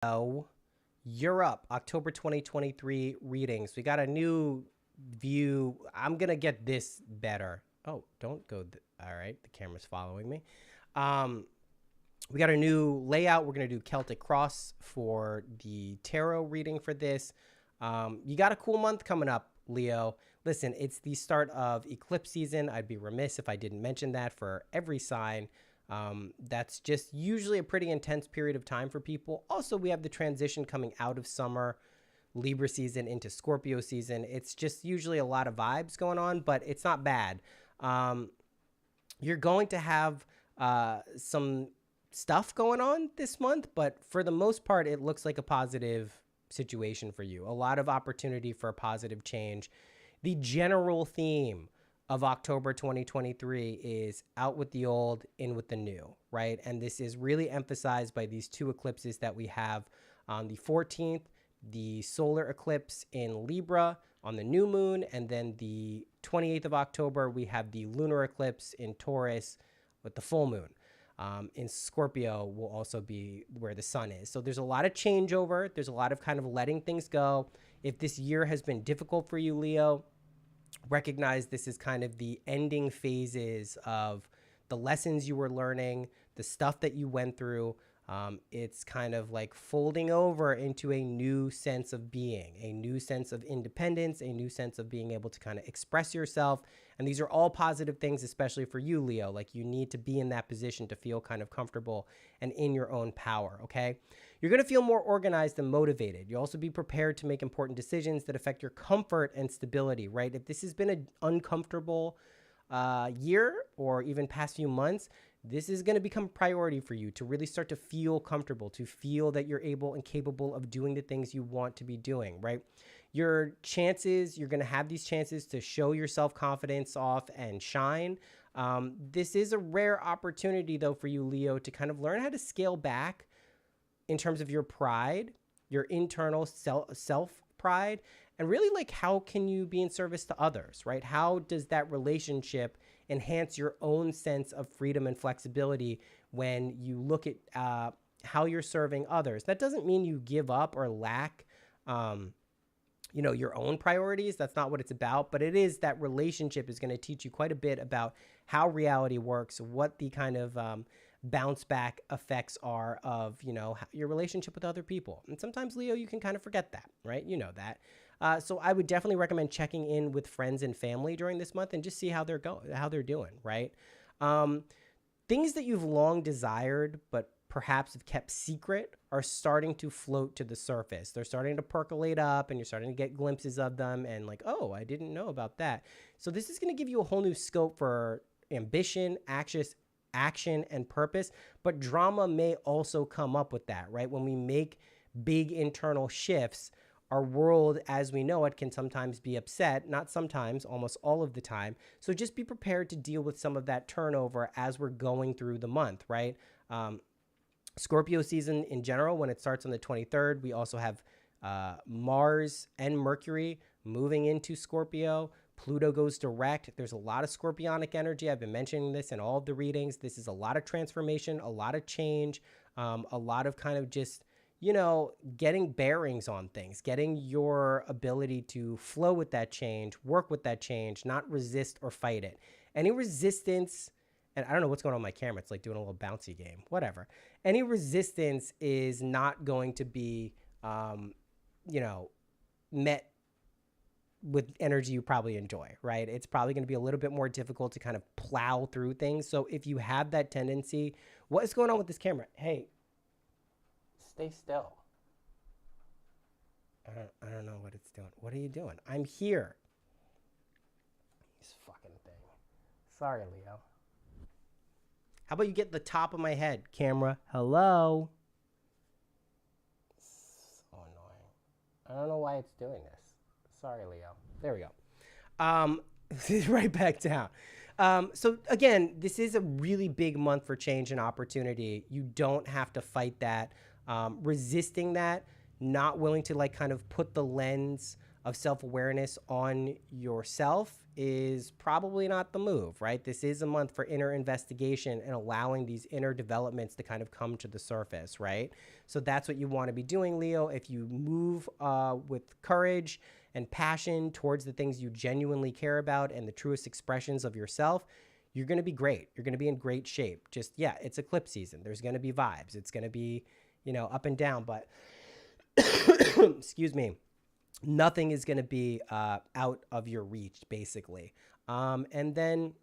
So, Europe, October 2023 readings. We got a new view. I'm going to get this better. Oh, don't go. All right. The camera's following me. We got a new layout. We're going to do Celtic Cross for the tarot reading for this. You got a cool month coming up, Leo. Listen, it's the start of eclipse season. I'd be remiss if I didn't mention that for every sign. That's just usually a pretty intense period of time for people. Also, we have the transition coming out of summer, Libra season into Scorpio season. It's just usually a lot of vibes going on, but it's not bad. You're going to have some stuff going on this month, but for the most part, it looks like a positive situation for you. A lot of opportunity for a positive change. The general theme of October 2023 is out with the old, in with the new, right? And this is really emphasized by these two eclipses that we have on the 14th, the solar eclipse in Libra on the new moon, and then the 28th of October, we have the lunar eclipse in Taurus with the full moon. In Scorpio will also be where the sun is. So there's a lot of changeover. There's a lot of kind of letting things go. If this year has been difficult for you, Leo, recognize this is kind of the ending phases of the lessons you were learning, the stuff that you went through. It's kind of like folding over into a new sense of being, a new sense of independence, a new sense of being able to kind of express yourself. And these are all positive things, especially for you, Leo. Like, you need to be in that position to feel kind of comfortable and in your own power, okay? You're going to feel more organized and motivated. You'll also be prepared to make important decisions that affect your comfort and stability, right? If this has been an uncomfortable year or even past few months, this is going to become a priority for you to really start to feel comfortable, to feel that you're able and capable of doing the things you want to be doing, right? Your chances, you're going to have these chances to show your self-confidence off and shine. This is a rare opportunity, though, for you, Leo, to kind of learn how to scale back in terms of your pride, your internal self-pride, and really, like, how can you be in service to others, right? How does that relationship enhance your own sense of freedom and flexibility when you look at how you're serving others? That doesn't mean you give up or lack, your own priorities. That's not what it's about. But it is that relationship is going to teach you quite a bit about how reality works, what the kind of bounce back effects are of, your relationship with other people. And sometimes, Leo, you can kind of forget that, right? You know that. So I would definitely recommend checking in with friends and family during this month and just see how they're doing, right? Things that you've long desired but perhaps have kept secret are starting to float to the surface. They're starting to percolate up, and you're starting to get glimpses of them and like, oh, I didn't know about that. So this is going to give you a whole new scope for ambition, action, and purpose. But drama may also come up with that, right? When we make big internal shifts, our world as we know it can sometimes be upset, not sometimes, almost all of the time. So just be prepared to deal with some of that turnover as we're going through the month, right? Scorpio season in general, when it starts on the 23rd, we also have Mars and Mercury moving into Scorpio. Pluto goes direct. There's a lot of scorpionic energy. I've been mentioning this in all of the readings. This is a lot of transformation, a lot of change, a lot of kind of just getting bearings on things, getting your ability to flow with that change, work with that change, not resist or fight it. Any resistance, and I don't know what's going on with my camera. It's like doing a little bouncy game, whatever. Any resistance is not going to be, met with energy you probably enjoy, right? It's probably going to be a little bit more difficult to kind of plow through things. So if you have that tendency, what is going on with this camera? Hey, stay still. I don't know what it's doing. What are you doing? I'm here. This fucking thing. Sorry, Leo. How about you get the top of my head, camera? Hello? So annoying. I don't know why it's doing this. Sorry, Leo. There we go. Right back down. So again, this is a really big month for change and opportunity. You don't have to fight that. Resisting that, not willing to like kind of put the lens of self-awareness on yourself is probably not the move, right? This is a month for inner investigation and allowing these inner developments to kind of come to the surface, right? So that's what you want to be doing, Leo. If you move with courage and passion towards the things you genuinely care about and the truest expressions of yourself, you're going to be great. You're going to be in great shape. Just, yeah, it's eclipse season. There's going to be vibes. It's going to be, up and down, but excuse me, nothing is going to be out of your reach, basically. And then,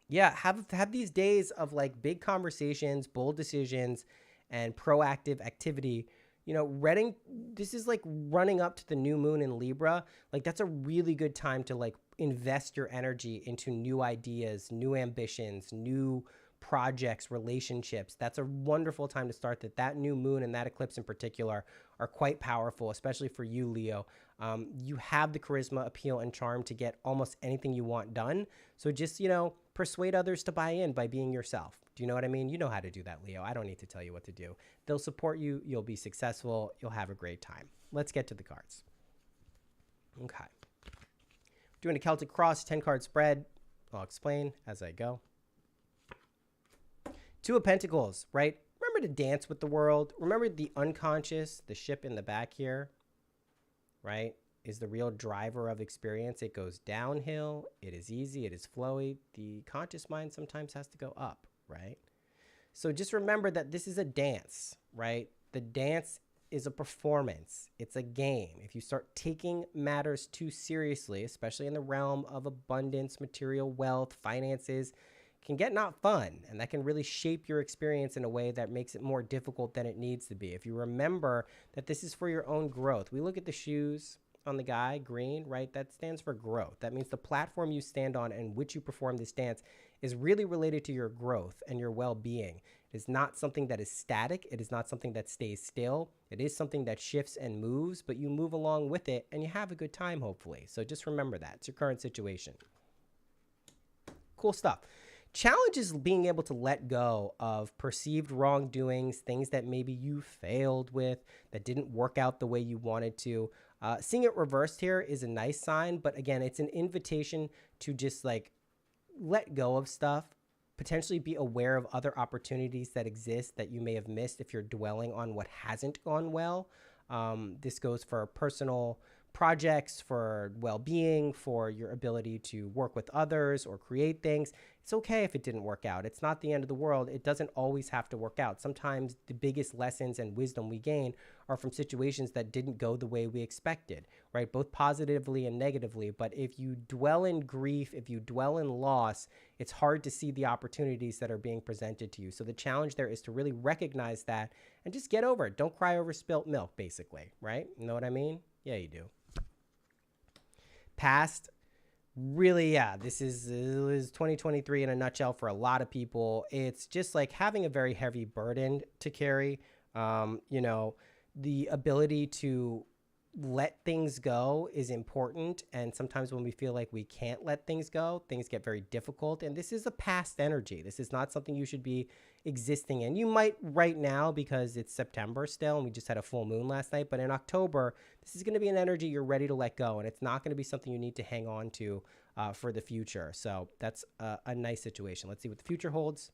yeah, have these days of like big conversations, bold decisions, and proactive activity. This is like running up to the new moon in Libra. Like that's a really good time to like invest your energy into new ideas, new ambitions, new projects, relationships. That's a wonderful time to start that new moon and that eclipse in particular are quite powerful, especially for you, Leo. You have the charisma, appeal, and charm to get almost anything you want done. So just, persuade others to buy in by being yourself. Do you know what I mean? You know how to do that, Leo. I don't need to tell you what to do. They'll support you. You'll be successful. You'll have a great time. Let's get to the cards. Okay. Doing a Celtic Cross 10-card spread. I'll explain as I go. Two of Pentacles, right? Remember to dance with the world. Remember the unconscious, the ship in the back here, right, is the real driver of experience. It goes downhill. It is easy. It is flowy. The conscious mind sometimes has to go up, right? So just remember that this is a dance, right? The dance is a performance. It's a game. If you start taking matters too seriously, especially in the realm of abundance, material wealth, finances, can get not fun, and that can really shape your experience in a way that makes it more difficult than it needs to be. If you remember that this is for your own growth. We look at the shoes on the guy, green, right? That stands for growth. That means the platform you stand on and which you perform this dance is really related to your growth and your well-being. It is not something that is static. It is not something that stays still. It is something that shifts and moves, but you move along with it and you have a good time, hopefully. So just remember that. It's your current situation. Cool stuff. Challenge is being able to let go of perceived wrongdoings, things that maybe you failed with, that didn't work out the way you wanted to. Seeing it reversed here is a nice sign, but again, it's an invitation to just like let go of stuff, potentially be aware of other opportunities that exist that you may have missed if you're dwelling on what hasn't gone well. This goes for personal projects, for well-being, for your ability to work with others or create things. It's okay if it didn't work out. It's not the end of the world. It doesn't always have to work out. Sometimes the biggest lessons and wisdom we gain are from situations that didn't go the way we expected, right? Both positively and negatively. But if you dwell in grief, if you dwell in loss, it's hard to see the opportunities that are being presented to you. So the challenge there is to really recognize that and just get over it. Don't cry over spilt milk, basically, right? You know what I mean? Yeah, you do. Past, really, yeah, this is 2023 in a nutshell for a lot of people. It's just like having a very heavy burden to carry. The ability to let things go is important. And sometimes when we feel like we can't let things go, things get very difficult. And this is a past energy. This is not something you should be existing in. You might right now because it's September still and we just had a full moon last night. But in October, this is going to be an energy you're ready to let go. And it's not going to be something you need to hang on to for the future. So that's a nice situation. Let's see what the future holds.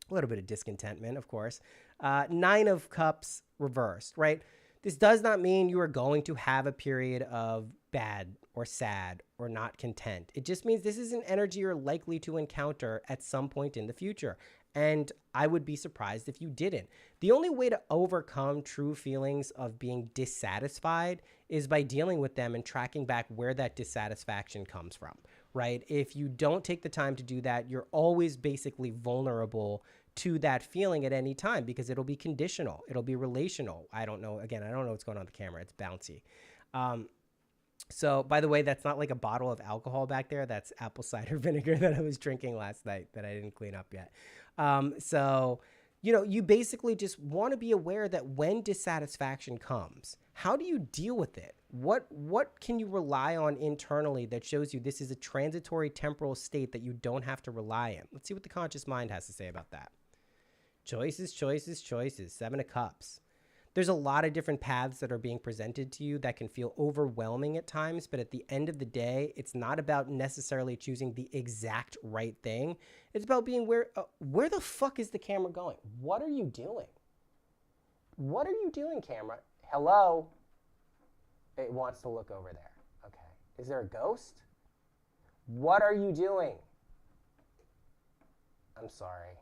A little bit of discontentment, of course. 9 of Cups reversed, right? This does not mean you are going to have a period of bad or sad or not content. It just means this is an energy you're likely to encounter at some point in the future. And I would be surprised if you didn't. The only way to overcome true feelings of being dissatisfied is by dealing with them and tracking back where that dissatisfaction comes from, right? If you don't take the time to do that, you're always basically vulnerable to that feeling at any time because it'll be conditional. It'll be relational. I don't know. Again, I don't know what's going on with the camera. It's bouncy. So by the way, that's not like a bottle of alcohol back there. That's apple cider vinegar that I was drinking last night that I didn't clean up yet. You basically just want to be aware that when dissatisfaction comes, how do you deal with it? What can you rely on internally that shows you this is a transitory temporal state that you don't have to rely on? Let's see what the conscious mind has to say about that. Choices, choices, choices. 7 of Cups. There's a lot of different paths that are being presented to you that can feel overwhelming at times, but at the end of the day, it's not about necessarily choosing the exact right thing. It's about being where the fuck is the camera going? What are you doing? What are you doing, camera? Hello? It wants to look over there. Okay. Is there a ghost? What are you doing? I'm sorry.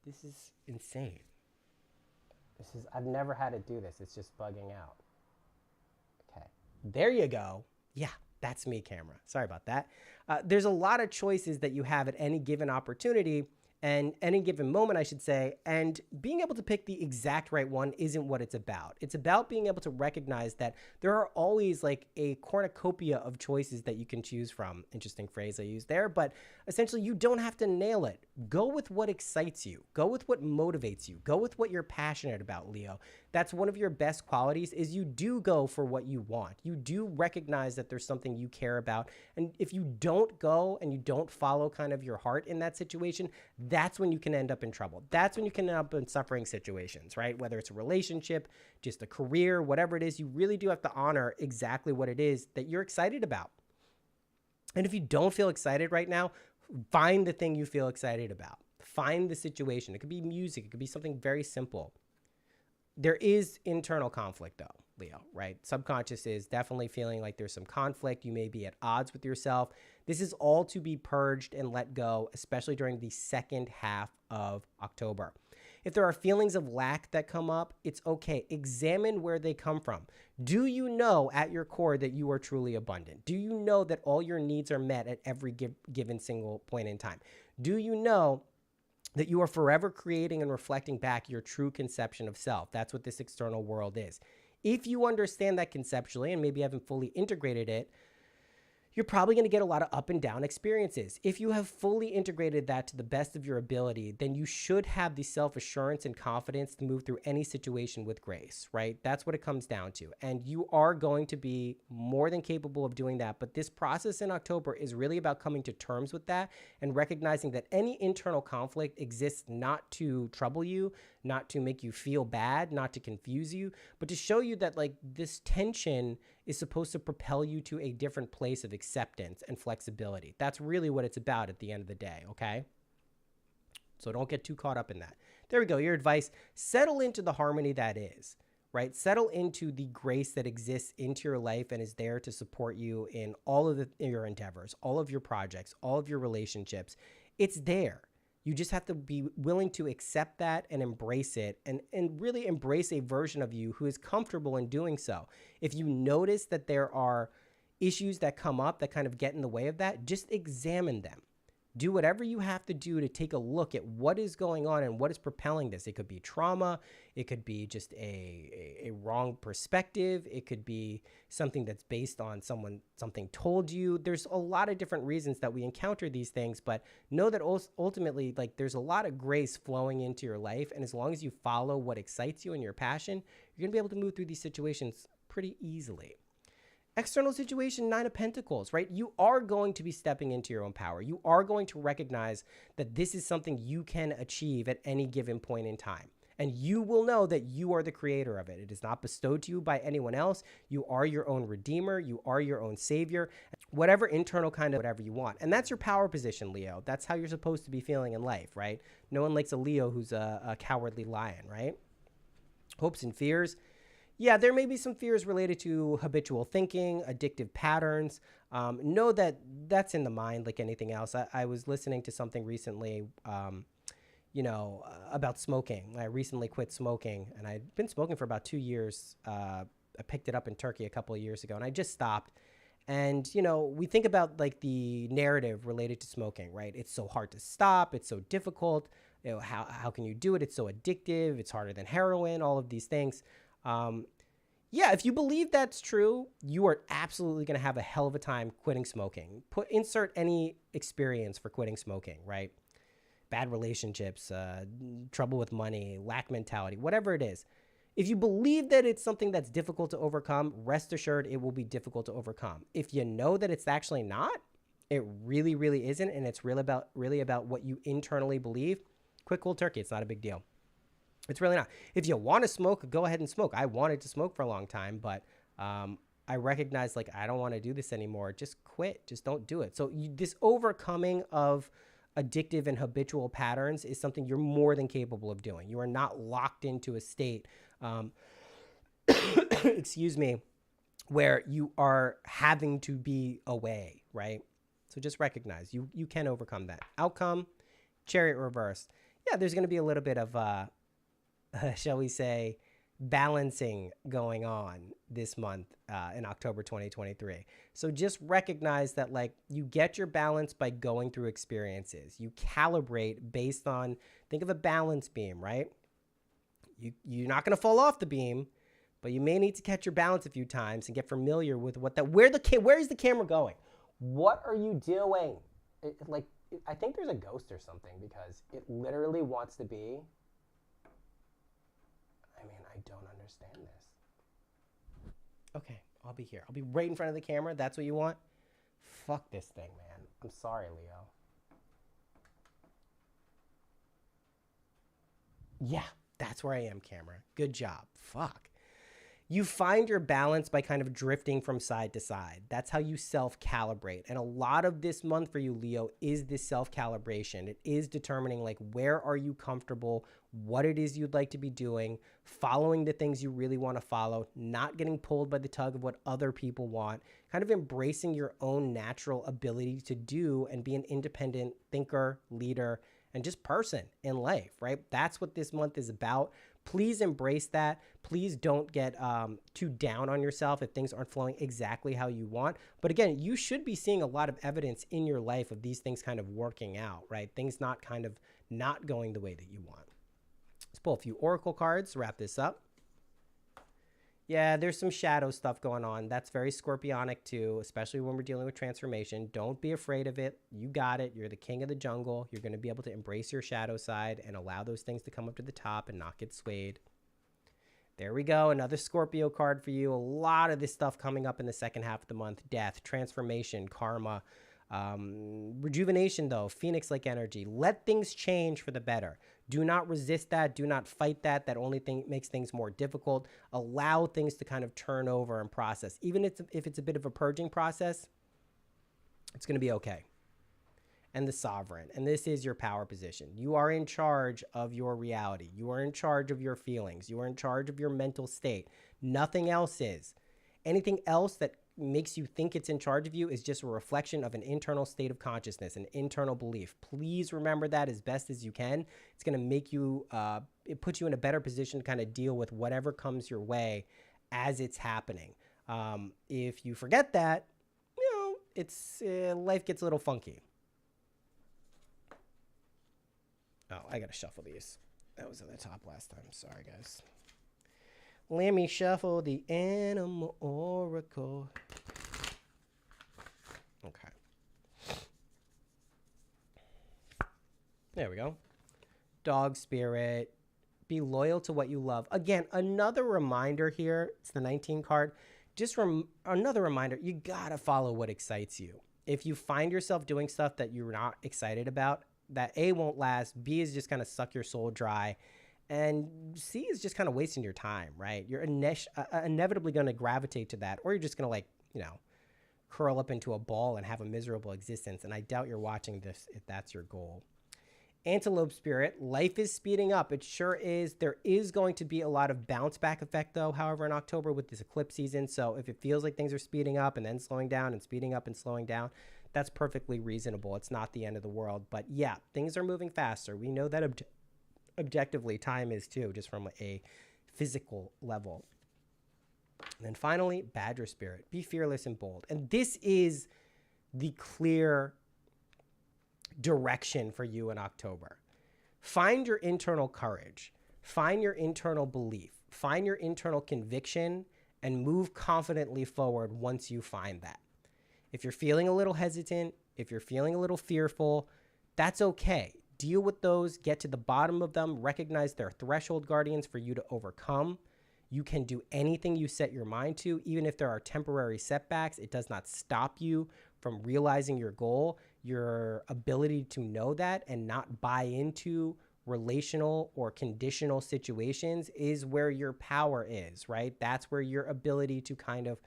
This is insane. I've never had it do this. It's just bugging out. Okay. There you go. Yeah, that's me, camera. Sorry about that. There's a lot of choices that you have at any given opportunity and any given moment, I should say, and being able to pick the exact right one isn't what it's about. It's about being able to recognize that there are always like a cornucopia of choices that you can choose from. Interesting phrase I used there, but essentially you don't have to nail it. Go with what excites you. Go with what motivates you. Go with what you're passionate about, Leo. That's one of your best qualities is you do go for what you want. You do recognize that there's something you care about. And if you don't go and you don't follow kind of your heart in that situation, that's when you can end up in trouble. That's when you can end up in suffering situations, right? Whether it's a relationship, just a career, whatever it is, you really do have to honor exactly what it is that you're excited about. And if you don't feel excited right now, find the thing you feel excited about. Find the situation. It could be music. It could be something very simple. There is internal conflict though, Leo, right? Subconscious is definitely feeling like there's some conflict. You may be at odds with yourself. This is all to be purged and let go, especially during the second half of October. If there are feelings of lack that come up, it's okay. Examine where they come from. Do you know at your core that you are truly abundant? Do you know that all your needs are met at every given single point in time? Do you know that you are forever creating and reflecting back your true conception of self? That's what this external world is. If you understand that conceptually and maybe haven't fully integrated it, you're probably going to get a lot of up and down experiences. If you have fully integrated that to the best of your ability, then you should have the self-assurance and confidence to move through any situation with grace, right? That's what it comes down to. And you are going to be more than capable of doing that. But this process in October is really about coming to terms with that and recognizing that any internal conflict exists not to trouble you, not to make you feel bad, not to confuse you, but to show you that like this tension is supposed to propel you to a different place of acceptance and flexibility. That's really what it's about at the end of the day, okay? So don't get too caught up in that. There we go, your advice. Settle into the harmony that is, right? Settle into the grace that exists into your life and is there to support you in all of your endeavors, all of your projects, all of your relationships. It's there. You just have to be willing to accept that and embrace it and really embrace a version of you who is comfortable in doing so. If you notice that there are issues that come up that kind of get in the way of that, just examine them. Do whatever you have to do to take a look at what is going on and what is propelling this. It could be trauma. It could be just a wrong perspective. It could be something that's based on something told you. There's a lot of different reasons that we encounter these things, but know that ultimately, like, there's a lot of grace flowing into your life. And as long as you follow what excites you and your passion, you're going to be able to move through these situations pretty easily. External situation, 9 of Pentacles, right? You are going to be stepping into your own power. You are going to recognize that this is something you can achieve at any given point in time. And you will know that you are the creator of it. It is not bestowed to you by anyone else. You are your own redeemer. You are your own savior, whatever internal kind of whatever you want. And that's your power position, Leo. That's how you're supposed to be feeling in life, right? No one likes a Leo who's a cowardly lion, right? Hopes and fears. Yeah, there may be some fears related to habitual thinking, addictive patterns. Know that that's in the mind like anything else. I was listening to something recently, about smoking. I recently quit smoking, and I'd been smoking for about 2 years. I picked it up in Turkey a couple of years ago, and I just stopped. And, we think about like the narrative related to smoking, right? It's so hard to stop. It's so difficult. How can you do it? It's so addictive. It's harder than heroin, all of these things. If you believe that's true, you are absolutely going to have a hell of a time quitting smoking. Insert any experience for quitting smoking, right? Bad relationships, trouble with money, lack mentality, whatever it is. If you believe that it's something that's difficult to overcome, rest assured it will be difficult to overcome. If you know that it's actually not, it really, really isn't, and it's really about what you internally believe, quit cold turkey. It's not a big deal. It's really not. If you want to smoke, go ahead and smoke. I wanted to smoke for a long time, but I recognize like I don't want to do this anymore. Just quit. Just don't do it. So this overcoming of addictive and habitual patterns is something you're more than capable of doing. You are not locked into a state, excuse me, where you are having to be away, right? So just recognize you can overcome that. Outcome, chariot reversed. Yeah, there's going to be a little bit of shall we say, balancing going on this month in October 2023. So just recognize that like you get your balance by going through experiences. You calibrate based on, think of a balance beam, right? You're not going to fall off the beam, but you may need to catch your balance a few times and get familiar with what that, where is the camera going? What are you doing? I think there's a ghost or something because it literally wants to be. I mean, I don't understand this. Okay, I'll be here. I'll be right in front of the camera. That's what you want? Fuck this thing, man. I'm sorry, Leo. Yeah, that's where I am, camera. Good job. Fuck. You find your balance by kind of drifting from side to side. That's how you self-calibrate. And a lot of this month for you, Leo, is this self-calibration. It is determining like where are you comfortable, what it is you'd like to be doing, following the things you really want to follow, not getting pulled by the tug of what other people want, kind of embracing your own natural ability to do and be an independent thinker, leader, and just person in life, right? That's what this month is about. Please embrace that. Please don't get too down on yourself if things aren't flowing exactly how you want. But again, you should be seeing a lot of evidence in your life of these things kind of working out, right? Things not going the way that you want. Let's pull a few oracle cards to wrap this up. Yeah, there's some shadow stuff going on. That's very scorpionic too, especially when we're dealing with transformation. Don't be afraid of it. You got it. You're the king of the jungle. You're going to be able to embrace your shadow side and allow those things to come up to the top and not get swayed. There we go. Another Scorpio card for you. A lot of this stuff coming up in the second half of the month. Death, transformation, karma, rejuvenation though, phoenix-like energy. Let things change for the better. Do not resist that. Do not fight that. That only thing makes things more difficult. Allow things to kind of turn over and process. Even if it's a bit of a purging process, it's going to be okay. And the sovereign. And this is your power position. You are in charge of your reality. You are in charge of your feelings. You are in charge of your mental state. Nothing else is. Anything else that makes you think it's in charge of you is just a reflection of an internal state of consciousness, an internal belief. Please remember that as best as you can. It's going to make you, it puts you in a better position to kind of deal with whatever comes your way as it's happening. If you forget that, it's life gets a little funky. Oh, I got to shuffle these. That was at the top last time. Sorry, guys. Let me shuffle the animal oracle. Okay. There we go. Dog spirit. Be loyal to what you love. Again, another reminder here. It's the 19 card. Just another reminder. You got to follow what excites you. If you find yourself doing stuff that you're not excited about, that A, won't last. B, is just kind of suck your soul dry. And C is just kind of wasting your time, right? You're inevitably going to gravitate to that, or you're just going to like, curl up into a ball and have a miserable existence. And I doubt you're watching this if that's your goal. Antelope spirit, life is speeding up. It sure is. There is going to be a lot of bounce back effect though, however, in October with this eclipse season. So if it feels like things are speeding up and then slowing down and speeding up and slowing down, that's perfectly reasonable. It's not the end of the world. But yeah, things are moving faster. We know that objectively time is too, just from a physical level. And then finally, badger spirit, be fearless and bold. And this is the clear direction for you in October. Find your internal courage, find your internal belief, find your internal conviction, and move confidently forward once you find that. If you're feeling a little hesitant, if you're feeling a little fearful, that's okay. Deal with those, get to the bottom of them, recognize they're threshold guardians for you to overcome. You can do anything you set your mind to, even if there are temporary setbacks. It does not stop you from realizing your goal. Your ability to know that and not buy into relational or conditional situations is where your power is, right? That's where your ability to kind of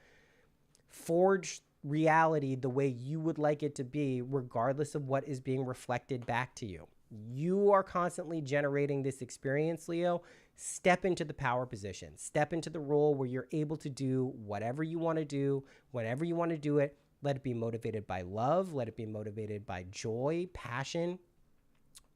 forge reality the way you would like it to be, regardless of what is being reflected back to you. You are constantly generating this experience, Leo. Step into the power position. Step into the role where you're able to do whatever you want to do, whenever you want to do it. Let it be motivated by love. Let it be motivated by joy, passion,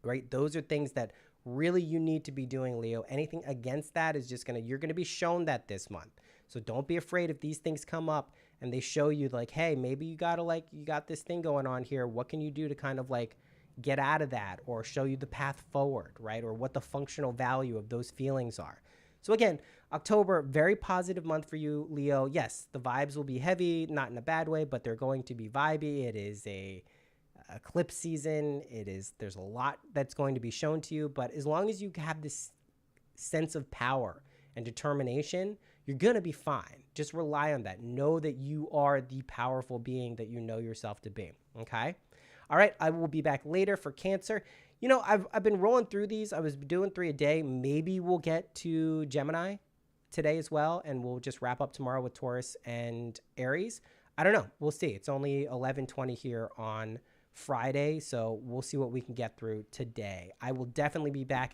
right? Those are things that really you need to be doing, Leo. Anything against that is just you're going to be shown that this month. So don't be afraid if these things come up and they show you like, hey, maybe you got this thing going on here. What can you do to kind of like get out of that, or show you the path forward, right? Or what the functional value of those feelings are. So again, October, very positive month for you, Leo. Yes, the vibes will be heavy, not in a bad way, but they're going to be vibey. It is a eclipse season. There's a lot that's going to be shown to you, but as long as you have this sense of power and determination, you're going to be fine. Just rely on that. Know that you are the powerful being that you know yourself to be. Okay. All right. I will be back later for Cancer. You know, I've been rolling through these. I was doing 3 a day. Maybe we'll get to Gemini today as well, and we'll just wrap up tomorrow with Taurus and Aries. I don't know. We'll see. It's only 11:20 here on Friday, so we'll see what we can get through today. I will definitely be back